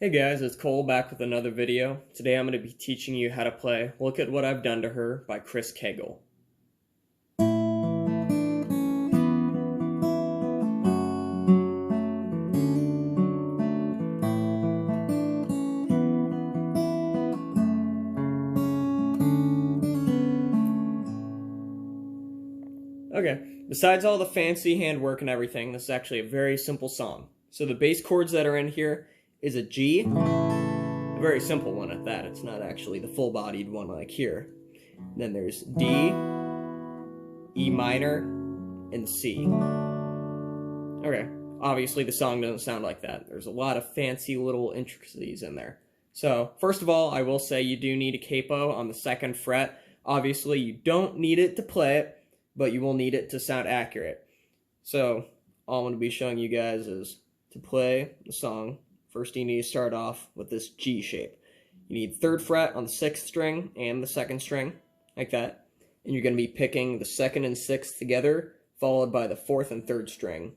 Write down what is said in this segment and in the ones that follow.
Hey guys, it's Cole back with another video. Today I'm going to be teaching you how to play Look at What I've Done to Her by Cagle. Okay, besides all the fancy handwork and everything, this is actually a very simple song. So the bass chords that are in here is a G, a very simple one at that. It's not actually the full-bodied one like here. Then there's D, E minor, and C. Okay, obviously the song doesn't sound like that. There's a lot of fancy little intricacies in there. So, first of all, I will say you do need a capo on the 2nd fret. Obviously, you don't need it to play it, but you will need it to sound accurate. So, all I'm going to be showing you guys is to play the song. First, you need to start off with this G shape. You need 3rd fret on the 6th string and the 2nd string, like that. And you're going to be picking the 2nd and 6th together, followed by the 4th and 3rd string.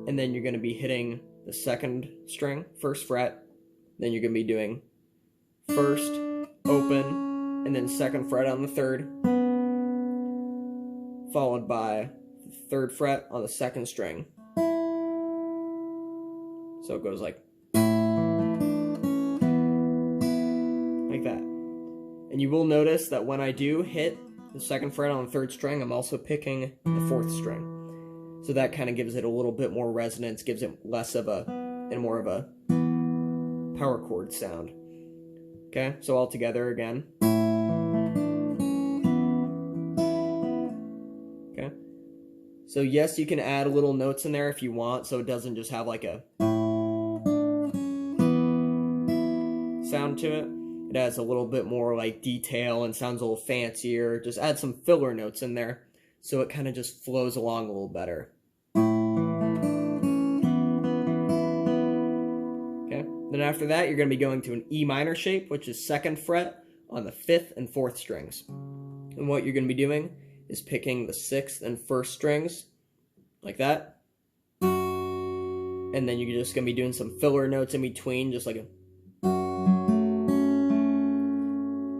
And then you're going to be hitting the 2nd string, 1st fret. Then you're going to be doing 1st, open, and then 2nd fret on the 3rd, followed by the 3rd fret on the 2nd string. So it goes like that. And you will notice that when I do hit the 2nd fret on the 3rd string, I'm also picking the 4th string. So that kind of gives it a little bit more resonance, gives it less of a, and more of a power chord sound. Okay, so all together again. Okay. So yes, you can add little notes in there if you want, so it doesn't just have like a sound to it. It has a little bit more like detail and sounds a little fancier. Just add some filler notes in there so it kind of just flows along a little better. Okay, then after that you're going to be going to an E minor shape, which is 2nd fret on the 5th and 4th strings. And what you're going to be doing is picking the 6th and 1st strings, like that. And then you're just going to be doing some filler notes in between, just like a...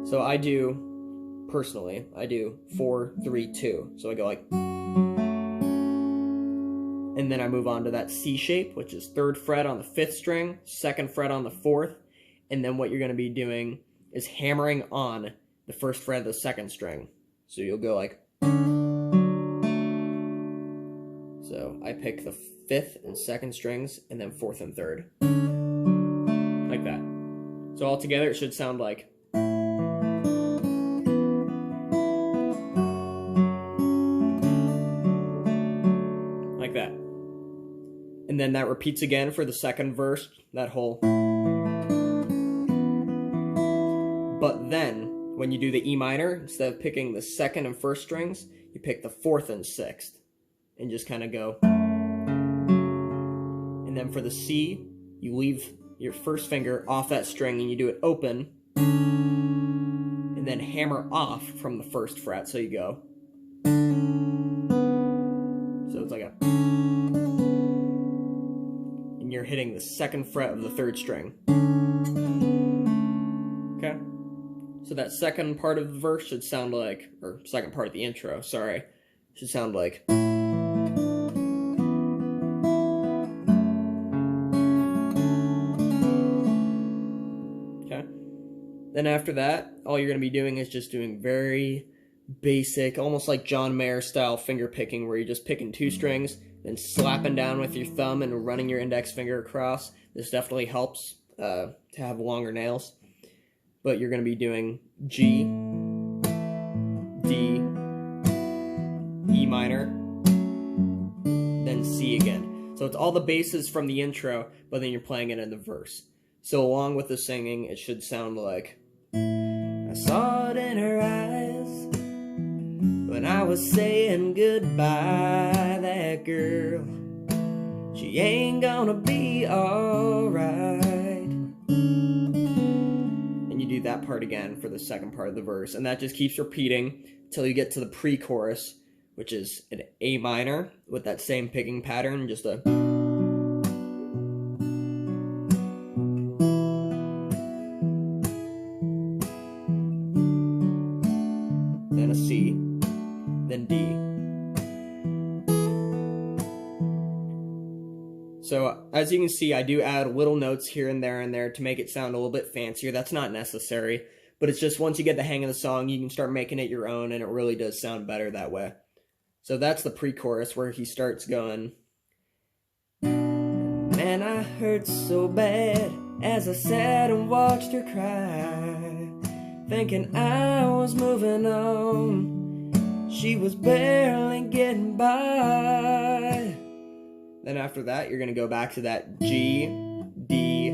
So I do, personally, I do 4, 3, 2. So I go like... And then I move on to that C shape, which is 3rd fret on the 5th string, 2nd fret on the 4th, and then what you're going to be doing is hammering on the 1st fret of the 2nd string. So you'll go like... So I pick the 5th and 2nd strings, and then 4th and 3rd. Like that. So all together it should sound like... like that. And then that repeats again for the 2nd verse, that whole... But then, when you do the E minor, instead of picking the 2nd and 1st strings, you pick the 4th and 6th. And just kind of go. And then for the C, you leave your 1st finger off that string and you do it open. And then hammer off from the 1st fret, so you go. So it's like a... And you're hitting the 2nd fret of the 3rd string. Okay? So that 2nd part of the verse should sound like, or 2nd part of the intro, sorry, should sound like... Okay? Then after that, all you're going to be doing is just doing very basic, almost like John Mayer style finger picking, where you're just picking 2 strings, then slapping down with your thumb and running your index finger across. This definitely helps to have longer nails. But you're going to be doing G, D, E minor, then C again. So it's all the basses from the intro, but then you're playing it in the verse. So along with the singing, it should sound like, I saw it in her eyes when I was saying goodbye, that girl, she ain't gonna be alright. And you do that part again for the 2nd part of the verse, and that just keeps repeating until you get to the pre-chorus, which is an A minor with that same picking pattern, just a... So as you can see, I do add little notes here and there to make it sound a little bit fancier. That's not necessary, but it's just once you get the hang of the song, you can start making it your own, and it really does sound better that way. So that's the pre-chorus where he starts going, "Man, I hurt so bad as I sat and watched her cry, thinking I was moving on. She was barely getting by." Then after that, you're going to go back to that G, D,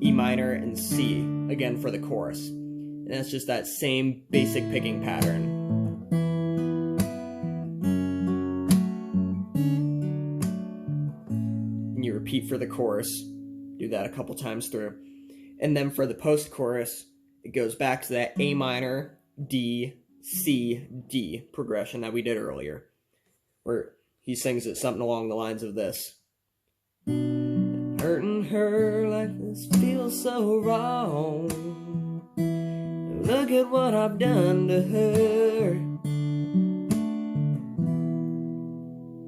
E minor, and C again for the chorus. And that's just that same basic picking pattern. And you repeat for the chorus. Do that a couple times through. And then for the post-chorus, it goes back to that A minor, D, C, D progression that we did earlier, where he sings it something along the lines of this. "Hurting her like this feels so wrong. Look at what I've done to her.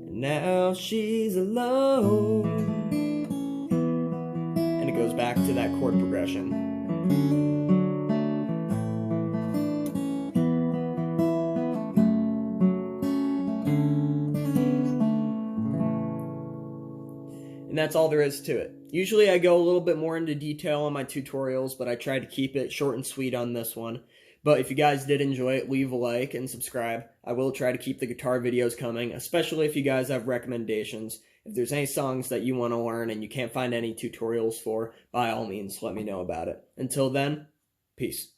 And now she's alone." And it goes back to that chord progression. And that's all there is to it. Usually I go a little bit more into detail on my tutorials, but I try to keep it short and sweet on this one. But if you guys did enjoy it, leave a like and subscribe. I will try to keep the guitar videos coming, especially if you guys have recommendations. If there's any songs that you want to learn and you can't find any tutorials for, by all means, let me know about it. Until then, peace.